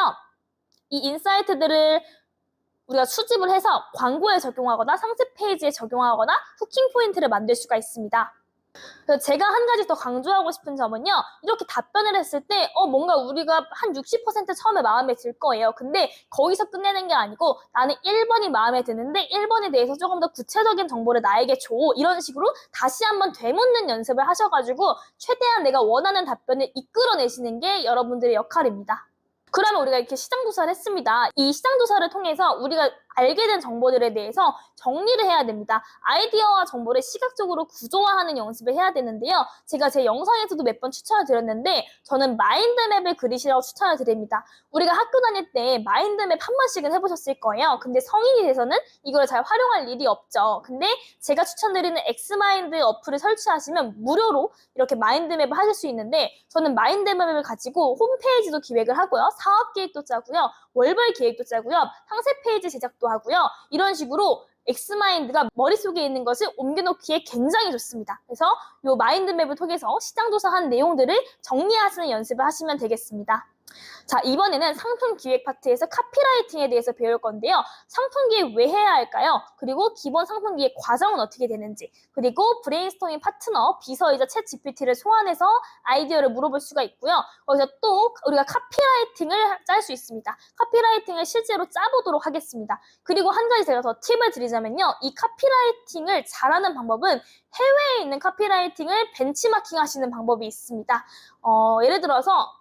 이 인사이트들을 우리가 수집을 해서 광고에 적용하거나 상세 페이지에 적용하거나 후킹 포인트를 만들 수가 있습니다. 그래서 제가 한 가지 더 강조하고 싶은 점은요. 이렇게 답변을 했을 때 뭔가 우리가 한 60% 처음에 마음에 들 거예요. 근데 거기서 끝내는 게 아니고 나는 1번이 마음에 드는데 1번에 대해서 조금 더 구체적인 정보를 나에게 줘. 이런 식으로 다시 한번 되묻는 연습을 하셔가지고 최대한 내가 원하는 답변을 이끌어내시는 게 여러분들의 역할입니다. 그러면 우리가 이렇게 시장조사를 했습니다. 이 시장조사를 통해서 우리가 알게 된 정보들에 대해서 정리를 해야 됩니다. 아이디어와 정보를 시각적으로 구조화하는 연습을 해야 되는데요. 제가 제 영상에서도 몇 번 추천을 드렸는데 저는 마인드맵을 그리시라고 추천을 드립니다. 우리가 학교 다닐 때 마인드맵 한 번씩은 해보셨을 거예요. 근데 성인이 돼서는 이걸 잘 활용할 일이 없죠. 근데 제가 추천드리는 엑스마인드 어플을 설치하시면 무료로 이렇게 마인드맵을 하실 수 있는데 저는 마인드맵을 가지고 홈페이지도 기획을 하고요. 사업 계획도 짜고요. 월별 계획도 짜고요. 상세 페이지 제작도 하고요. 이런 식으로 엑스마인드가 머릿속에 있는 것을 옮겨놓기에 굉장히 좋습니다. 그래서 이 마인드맵을 통해서 시장조사한 내용들을 정리하시는 연습을 하시면 되겠습니다. 자, 이번에는 상품 기획 파트에서 카피라이팅에 대해서 배울 건데요. 상품 기획 왜 해야 할까요? 그리고 기본 상품 기획 과정은 어떻게 되는지, 그리고 브레인스토밍 파트너, 비서이자 챗 GPT를 소환해서 아이디어를 물어볼 수가 있고요. 거기서 또 우리가 카피라이팅을 짤 수 있습니다. 카피라이팅을 실제로 짜보도록 하겠습니다. 그리고 한 가지 제가 더 팁을 드리자면요. 이 카피라이팅을 잘하는 방법은 해외에 있는 카피라이팅을 벤치마킹 하시는 방법이 있습니다. 예를 들어서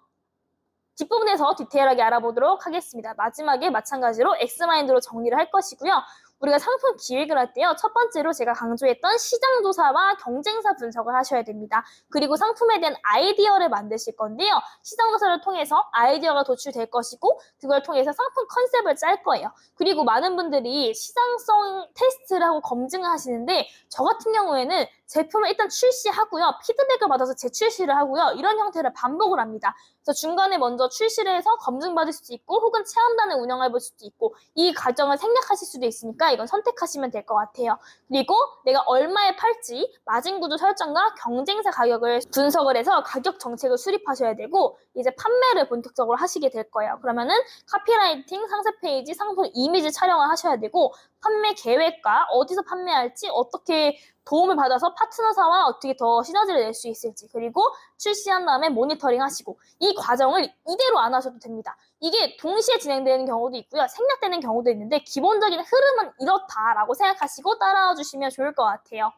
뒷부분에서 디테일하게 알아보도록 하겠습니다. 마지막에 마찬가지로 엑스마인드로 정리를 할 것이고요. 우리가 상품 기획을 할 때요. 첫 번째로 제가 강조했던 시장조사와 경쟁사 분석을 하셔야 됩니다. 그리고 상품에 대한 아이디어를 만드실 건데요. 시장조사를 통해서 아이디어가 도출될 것이고 그걸 통해서 상품 컨셉을 짤 거예요. 그리고 많은 분들이 시장성 테스트를 하고 검증을 하시는데 저 같은 경우에는 제품을 일단 출시하고요. 피드백을 받아서 재출시를 하고요. 이런 형태를 반복을 합니다. 그래서 중간에 먼저 출시를 해서 검증받을 수도 있고 혹은 체험단을 운영해 볼 수도 있고 이 과정을 생략하실 수도 있으니까 있으니까 이건 선택하시면 될 것 같아요. 그리고 내가 얼마에 팔지 마진 구조 설정과 경쟁사 가격을 분석을 해서 가격 정책을 수립하셔야 되고 이제 판매를 본격적으로 하시게 될 거예요. 그러면은 카피라이팅, 상세 페이지, 상품 이미지 촬영을 하셔야 되고 판매 계획과 어디서 판매할지 어떻게 도움을 받아서 파트너사와 어떻게 더 시너지를 낼 수 있을지 그리고 출시한 다음에 모니터링 하시고 이 과정을 이대로 안 하셔도 됩니다. 이게 동시에 진행되는 경우도 있고요. 생략되는 경우도 있는데 기본적인 흐름은 이렇다라고 생각하시고 따라와 주시면 좋을 것 같아요.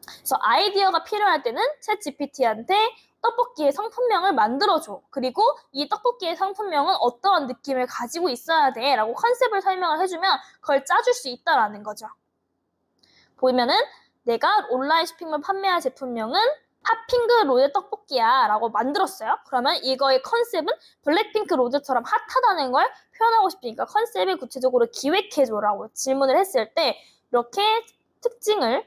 그래서 아이디어가 필요할 때는 챗GPT한테 떡볶이의 상품명을 만들어줘. 그리고 이 떡볶이의 상품명은 어떠한 느낌을 가지고 있어야 돼 라고 컨셉을 설명을 해주면 그걸 짜줄 수 있다라는 거죠. 보면은 내가 온라인 쇼핑몰 판매할 제품명은 핫핑크 로제 떡볶이야 라고 만들었어요. 그러면 이거의 컨셉은 블랙핑크 로제처럼 핫하다는 걸 표현하고 싶으니까 컨셉을 구체적으로 기획해줘 라고 질문을 했을 때 이렇게 특징을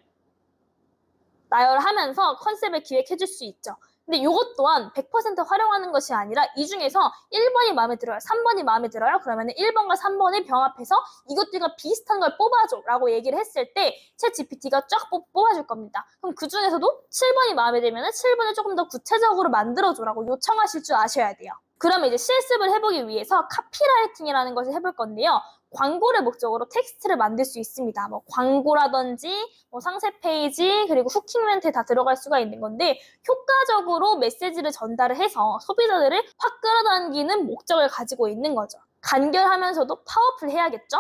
나열하면서 컨셉을 기획해줄 수 있죠. 근데 이것 또한 100% 활용하는 것이 아니라 이 중에서 1번이 마음에 들어요. 3번이 마음에 들어요. 그러면 1번과 3번을 병합해서 이것들과 비슷한 걸 뽑아줘 라고 얘기를 했을 때 챗GPT가 쫙 뽑아줄 겁니다. 그럼 그 중에서도 7번이 마음에 들면 7번을 조금 더 구체적으로 만들어줘 라고 요청하실 줄 아셔야 돼요. 그러면 이제 실습을 해보기 위해서 카피라이팅이라는 것을 해볼 건데요. 광고를 목적으로 텍스트를 만들 수 있습니다. 뭐 광고라든지 뭐 상세 페이지 그리고 후킹 멘트에 다 들어갈 수가 있는 건데 효과적으로 메시지를 전달을 해서 소비자들을 확 끌어당기는 목적을 가지고 있는 거죠. 간결하면서도 파워풀해야겠죠?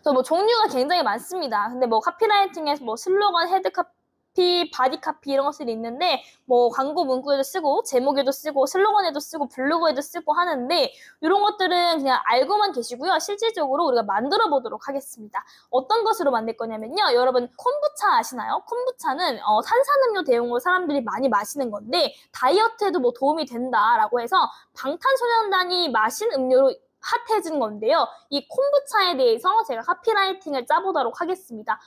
그래서 뭐 종류가 굉장히 많습니다. 근데 뭐 카피라이팅에 뭐 슬로건, 헤드카피, 바디카피 이런 것들이 있는데 뭐 광고 문구에도 쓰고 제목에도 쓰고 슬로건에도 쓰고 블로그에도 쓰고 하는데 이런 것들은 그냥 알고만 계시고요. 실질적으로 우리가 만들어 보도록 하겠습니다. 어떤 것으로 만들 거냐면요. 여러분 콤부차 아시나요? 콤부차는 탄산음료 대용으로 사람들이 많이 마시는 건데 다이어트에도 뭐 도움이 된다라고 해서 방탄소년단이 마신 음료로 핫해진 건데요. 이 콤부차에 대해서 제가 카피라이팅을 짜보도록 하겠습니다.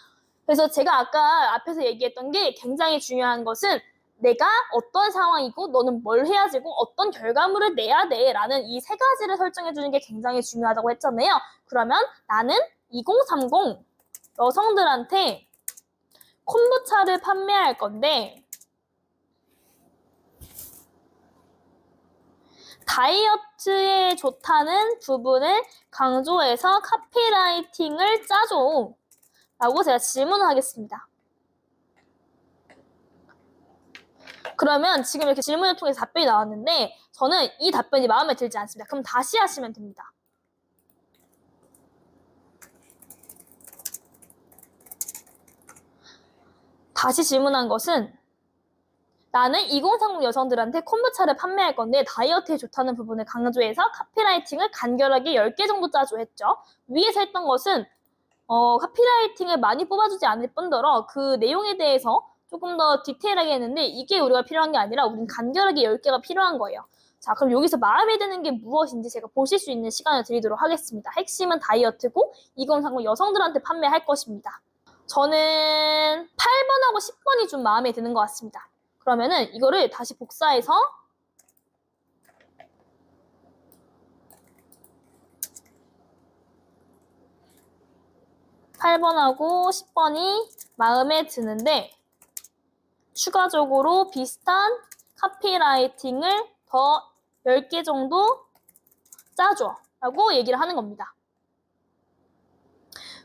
그래서 제가 아까 앞에서 얘기했던 게 굉장히 중요한 것은 내가 어떤 상황이고 너는 뭘 해야 되고 어떤 결과물을 내야 돼 라는 이 세 가지를 설정해 주는 게 굉장히 중요하다고 했잖아요. 그러면 나는 2030 여성들한테 콤부차를 판매할 건데 다이어트에 좋다는 부분을 강조해서 카피라이팅을 짜줘 라고 제가 질문을 하겠습니다. 그러면 지금 이렇게 질문을 통해서 답변이 나왔는데 저는 이 답변이 마음에 들지 않습니다. 그럼 다시 하시면 됩니다. 다시 질문한 것은 나는 2030 여성들한테 콤부차를 판매할 건데 다이어트에 좋다는 부분을 강조해서 카피라이팅을 간결하게 10개 정도 짜줘 했죠. 위에서 했던 것은 카피라이팅을 많이 뽑아주지 않을 뿐더러 그 내용에 대해서 조금 더 디테일하게 했는데 이게 우리가 필요한 게 아니라 우린 간결하게 10개가 필요한 거예요. 자, 그럼 여기서 마음에 드는 게 무엇인지 제가 보실 수 있는 시간을 드리도록 하겠습니다. 핵심은 다이어트고 2030 여성들한테 판매할 것입니다. 저는 8번하고 10번이 좀 마음에 드는 것 같습니다. 그러면은 이거를 다시 복사해서 8번하고 10번이 마음에 드는데 추가적으로 비슷한 카피라이팅을 더 10개 정도 짜줘 라고 얘기를 하는 겁니다.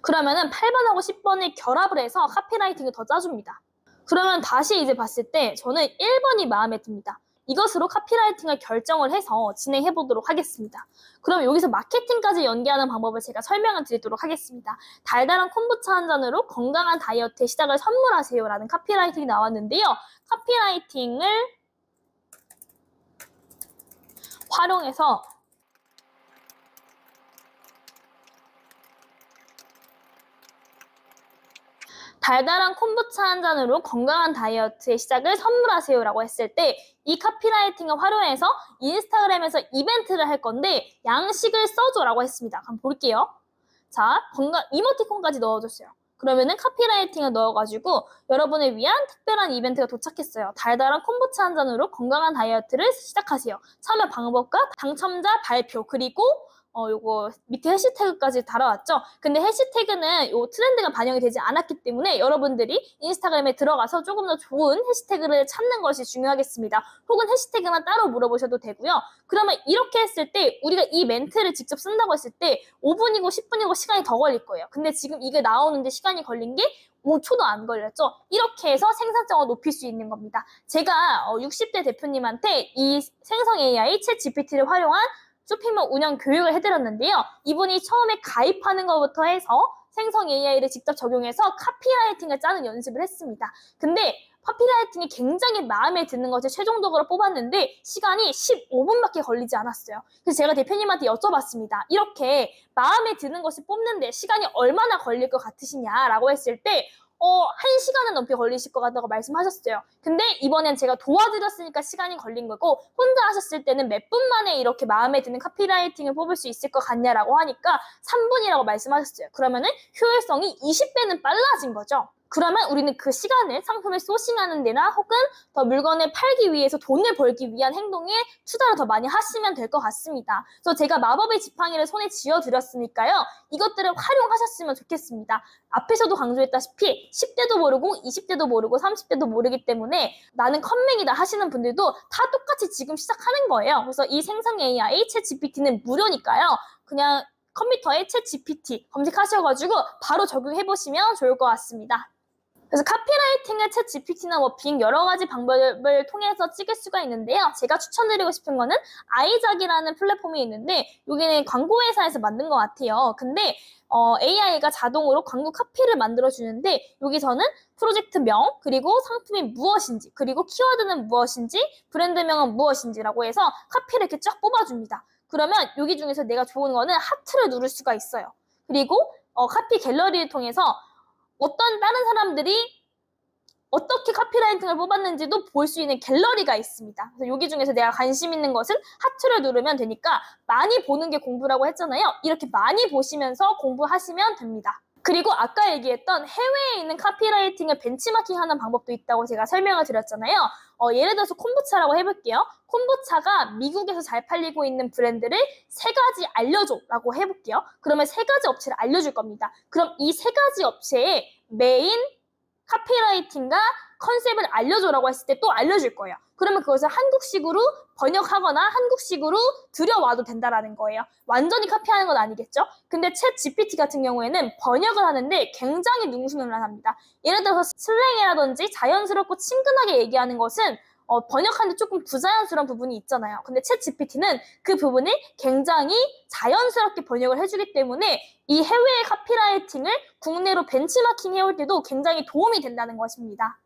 그러면은 8번하고 10번을 결합을 해서 카피라이팅을 더 짜줍니다. 그러면 다시 이제 봤을 때 저는 1번이 마음에 듭니다. 이것으로 카피라이팅을 결정을 해서 진행해 보도록 하겠습니다. 그럼 여기서 마케팅까지 연계하는 방법을 제가 설명을 드리도록 하겠습니다. 달달한 콤부차 한 잔으로 건강한 다이어트의 시작을 선물하세요 라는 카피라이팅이 나왔는데요. 카피라이팅을 활용해서 달달한 콤부차 한 잔으로 건강한 다이어트의 시작을 선물하세요 라고 했을 때 이 카피라이팅을 활용해서 인스타그램에서 이벤트를 할 건데 양식을 써줘 라고 했습니다. 그럼 볼게요. 자, 이모티콘까지 넣어줬어요. 그러면은 카피라이팅을 넣어가지고 여러분을 위한 특별한 이벤트가 도착했어요. 달달한 콤부차 한 잔으로 건강한 다이어트를 시작하세요. 참여 방법과 당첨자 발표 그리고 요거 밑에 해시태그까지 달아왔죠. 근데 해시태그는 요 트렌드가 반영이 되지 않았기 때문에 여러분들이 인스타그램에 들어가서 조금 더 좋은 해시태그를 찾는 것이 중요하겠습니다. 혹은 해시태그만 따로 물어보셔도 되고요. 그러면 이렇게 했을 때 우리가 이 멘트를 직접 쓴다고 했을 때 5분이고 10분이고 시간이 더 걸릴 거예요. 근데 지금 이게 나오는데 시간이 걸린 게 5초도 안 걸렸죠. 이렇게 해서 생산성을 높일 수 있는 겁니다. 제가 60대 대표님한테 이 생성 AI 챗 GPT를 활용한 쇼핑몰 운영 교육을 해드렸는데요. 이분이 처음에 가입하는 것부터 해서 생성 AI를 직접 적용해서 카피라이팅을 짜는 연습을 했습니다. 근데 카피라이팅이 굉장히 마음에 드는 것을 최종적으로 뽑았는데 시간이 15분밖에 걸리지 않았어요. 그래서 제가 대표님한테 여쭤봤습니다. 이렇게 마음에 드는 것을 뽑는데 시간이 얼마나 걸릴 것 같으시냐라고 했을 때 1시간은 넘게 걸리실 것 같다고 말씀하셨어요. 근데 이번엔 제가 도와드렸으니까 시간이 걸린 거고 혼자 하셨을 때는 몇 분 만에 이렇게 마음에 드는 카피라이팅을 뽑을 수 있을 것 같냐라고 하니까 3분이라고 말씀하셨어요. 그러면은 효율성이 20배는 빨라진 거죠. 그러면 우리는 그 시간을 상품을 소싱하는 데나 혹은 더 물건을 팔기 위해서 돈을 벌기 위한 행동에 투자를 더 많이 하시면 될 것 같습니다. 그래서 제가 마법의 지팡이를 손에 쥐어드렸으니까요. 이것들을 활용하셨으면 좋겠습니다. 앞에서도 강조했다시피 10대도 모르고 20대도 모르고 30대도 모르기 때문에 나는 컴맹이다 하시는 분들도 다 똑같이 지금 시작하는 거예요. 그래서 이 생성 AI 챗 GPT는 무료니까요. 그냥 컴퓨터에 챗 GPT 검색하셔가지고 바로 적용해보시면 좋을 것 같습니다. 그래서 카피라이팅을 챗 GPT나 빙 여러 가지 방법을 통해서 찍을 수가 있는데요. 제가 추천드리고 싶은 거는 아이작이라는 플랫폼이 있는데 여기는 광고회사에서 만든 것 같아요. 근데 AI가 자동으로 광고 카피를 만들어주는데 여기서는 프로젝트명, 그리고 상품이 무엇인지, 그리고 키워드는 무엇인지, 브랜드명은 무엇인지라고 해서 카피를 이렇게 쫙 뽑아줍니다. 그러면 여기 중에서 내가 좋은 거는 하트를 누를 수가 있어요. 그리고 카피 갤러리를 통해서 어떤 다른 사람들이 어떻게 카피라이팅을 뽑았는지도 볼 수 있는 갤러리가 있습니다. 그래서 여기 중에서 내가 관심 있는 것은 하트를 누르면 되니까 많이 보는 게 공부라고 했잖아요. 이렇게 많이 보시면서 공부하시면 됩니다. 그리고 아까 얘기했던 해외에 있는 카피라이팅을 벤치마킹하는 방법도 있다고 제가 설명을 드렸잖아요. 예를 들어서 콤부차라고 해볼게요. 콤부차가 미국에서 잘 팔리고 있는 브랜드를 3가지 알려줘 라고 해볼게요. 그러면 3가지 업체를 알려줄 겁니다. 그럼 이 3가지 업체의 메인 카피라이팅과 컨셉을 알려줘라고 했을 때 또 알려줄 거예요. 그러면 그것을 한국식으로 번역하거나 한국식으로 들여와도 된다라는 거예요. 완전히 카피하는 건 아니겠죠? 근데 챗 GPT 같은 경우에는 번역을 하는데 굉장히 능수능란합니다. 예를 들어서 슬랭이라든지 자연스럽고 친근하게 얘기하는 것은 번역하는데 조금 부자연스러운 부분이 있잖아요. 근데 챗 GPT는 그 부분을 굉장히 자연스럽게 번역을 해주기 때문에 이 해외의 카피라이팅을 국내로 벤치마킹 해올 때도 굉장히 도움이 된다는 것입니다.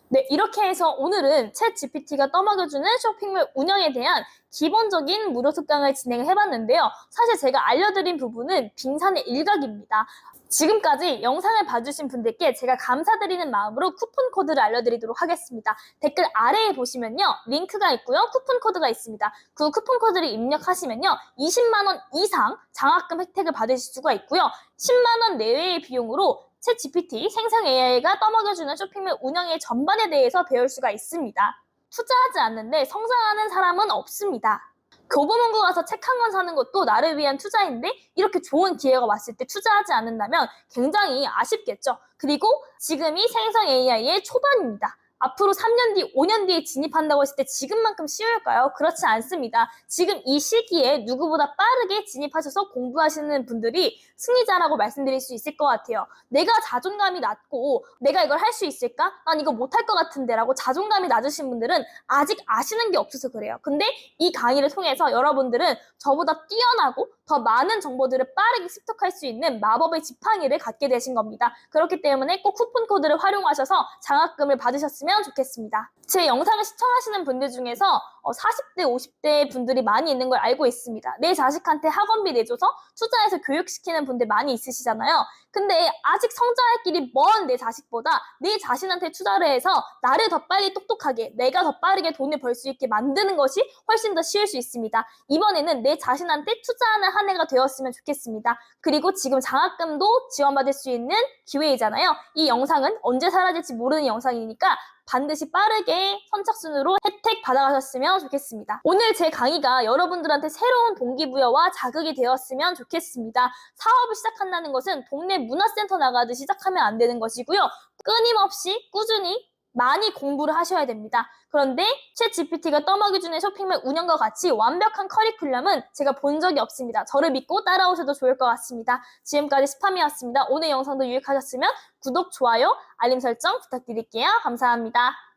네, 이렇게 해서 오늘은 챗 GPT가 떠먹여주는 쇼핑몰 운영에 대한 기본적인 무료 특강을 진행을 해봤는데요. 사실 제가 알려드린 부분은 빙산의 일각입니다. 지금까지 영상을 봐주신 분들께 제가 감사드리는 마음으로 쿠폰 코드를 알려드리도록 하겠습니다. 댓글 아래에 보시면요. 링크가 있고요. 쿠폰 코드가 있습니다. 그 쿠폰 코드를 입력하시면요. 20만 원 이상 장학금 혜택을 받으실 수가 있고요. 10만 원 내외의 비용으로 챗 GPT, 생성 AI가 떠먹여주는 쇼핑몰 운영의 전반에 대해서 배울 수가 있습니다. 투자하지 않는데 성장하는 사람은 없습니다. 교보문고 가서 책 한 권 사는 것도 나를 위한 투자인데 이렇게 좋은 기회가 왔을 때 투자하지 않는다면 굉장히 아쉽겠죠. 그리고 지금이 생성 AI의 초반입니다. 앞으로 3년 뒤, 5년 뒤에 진입한다고 했을 때 지금만큼 쉬울까요? 그렇지 않습니다. 지금 이 시기에 누구보다 빠르게 진입하셔서 공부하시는 분들이 승리자라고 말씀드릴 수 있을 것 같아요. 내가 자존감이 낮고 내가 이걸 할 수 있을까? 난 이거 못할 것 같은데 라고 자존감이 낮으신 분들은 아직 아시는 게 없어서 그래요. 근데 이 강의를 통해서 여러분들은 저보다 뛰어나고 더 많은 정보들을 빠르게 습득할 수 있는 마법의 지팡이를 갖게 되신 겁니다. 그렇기 때문에 꼭 쿠폰 코드를 활용하셔서 장학금을 받으셨으면 좋겠습니다. 제 영상을 시청하시는 분들 중에서 40대, 50대 분들이 많이 있는 걸 알고 있습니다. 내 자식한테 학원비 내줘서 투자해서 교육시키는 분들 많이 있으시잖아요. 근데 아직 성장할 길이 먼 내 자식보다 내 자신한테 투자를 해서 나를 더 빨리 똑똑하게, 내가 더 빠르게 돈을 벌 수 있게 만드는 것이 훨씬 더 쉬울 수 있습니다. 이번에는 내 자신한테 투자하는 한 해가 되었으면 좋겠습니다. 그리고 지금 장학금도 지원받을 수 있는 기회이잖아요. 이 영상은 언제 사라질지 모르는 영상이니까 반드시 빠르게 선착순으로 혜택 받아가셨으면 좋겠습니다. 오늘 제 강의가 여러분들한테 새로운 동기부여와 자극이 되었으면 좋겠습니다. 사업을 시작한다는 것은 동네 문화센터 나가듯이 시작하면 안 되는 것이고요. 끊임없이 꾸준히 많이 공부를 하셔야 됩니다. 그런데 챗GPT가 떠먹여주는 쇼핑몰 운영과 같이 완벽한 커리큘럼은 제가 본 적이 없습니다. 저를 믿고 따라오셔도 좋을 것 같습니다. 지금까지 스파미였습니다. 오늘 영상도 유익하셨으면 구독, 좋아요, 알림 설정 부탁드릴게요. 감사합니다.